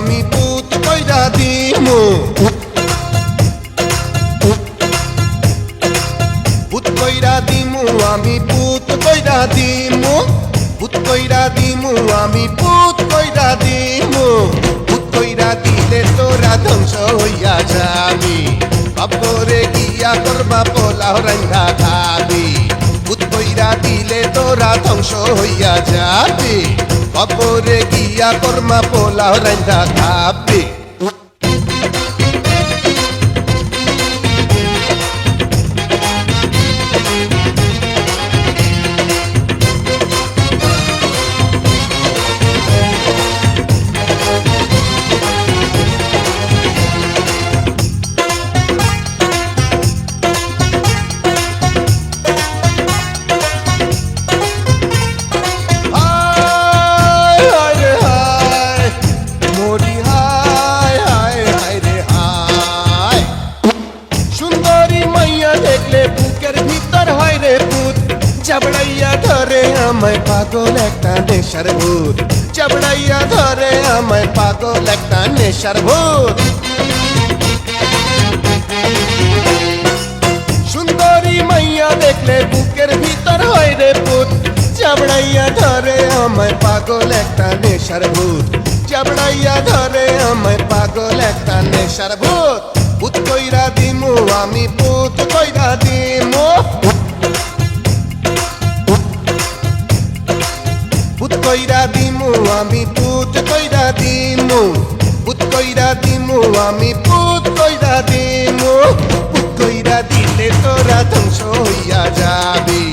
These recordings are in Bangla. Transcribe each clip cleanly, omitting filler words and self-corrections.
আমি পুত কইরা দিমু পুত কইরা দিমু আমি পুত কইরা দিমু পুত কইরা দিমু আমি পুত কইরা দিমু পুত কইরা দিলে তোরা ধ্বংস হইয়া যাবি বাপরে গিয়া করবা পোলাও রান্না খাবি পুত কইরা দিলে তোরা ধ্বংস হইয়া যাবি বাপরে গিয়া করমা পোলাও রান্না খাবি চাবড়াইয়া ধরে আমায় পাগল একটা নেশার ভূত চাবড়াইয়া ধরে আমায় পাগল একটা নেশার ভূত সুন্দরী মাইয়া দেখলে বুকের ভিতর হয় রে পুত চাবড়াইয়া ধরে আমায় পাগল একটা নেশার ভূত চাবড়াইয়া ধরে আমায় পাগল একটা নেশার ভূত পুত কইরা দিমু আমি পুত কইরা দিমু পুত কইরা দিমু আমি পুত কইরা দিমু পুত কইরা দিমু আমি পুত কইরা দিমু পুত কইরা দিলে তোরা ধ্বংস হইয়া যাবি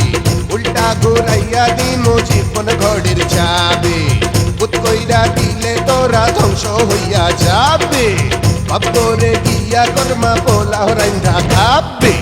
উল্টা ঘুরাইয়া দিমু জীবন ঘড়ির চাবি পুত কইরা দিলে তোরা ধ্বংস হইয়া যাবি বাপরে গিয়া করমা পোলাও রান্না খাবি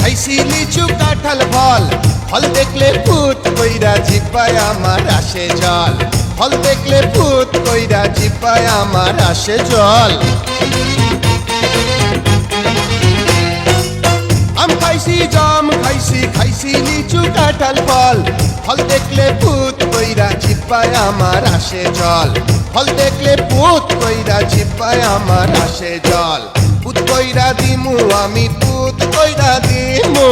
খাইছি লিচু কাঁঠাল ফল ফল দেখলে ভূত কইরা জিব্বায় আমার আসে জল ফল দেখলে ভূত কইরা জিব্বায় আমার আসে জল আম খাইছি জাম খাইছি খাইছি লিচু কাঁঠাল ফল ফল দেখলে ভূত কইরা জিব্বায় আমার আসে জল ফল দেখলে ভূত কইরা জিব্বায় আমার আসে জল পুত কইরা দিমু আমি পুত কইরা দিমু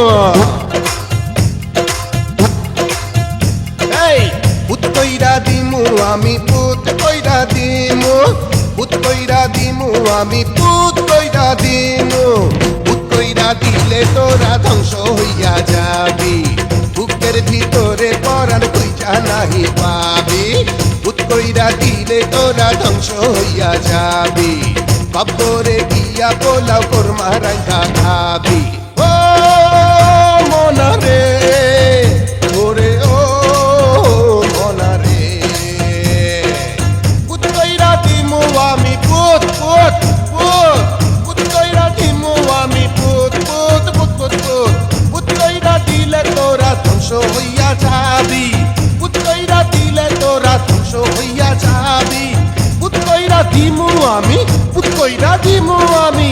এই পুত কইরা দিমু আমি পুত কইরা দিমু পুত কইরা দিমু আমি পুত কইরা দিমু পুত কইরা দিলে তোরা ধ্বংস হইয়া যাবি বুকের ভিতরে পরাণ কইরা নাহি পাবি পুত কইরা দিলে তোরা ধ্বংস হইয়া যাবি বাপরে গিয়া পোলাও কোরমা রান্না খাবি ও মনা রে ওরে ও মনা রে পুত কইরা দিমু আমি পুত পুত পুত পুত কইরা দিমু আমি পুত পুত পুত পুত পুত পুত কইরা দিলে তোরা ধ্বংস হইয়া যাবি পুত কইরা দিলে তোরা ধ্বংস হইয়া যাবি পুত কইরা দিমু আমি পুত কইরা দিমু আমি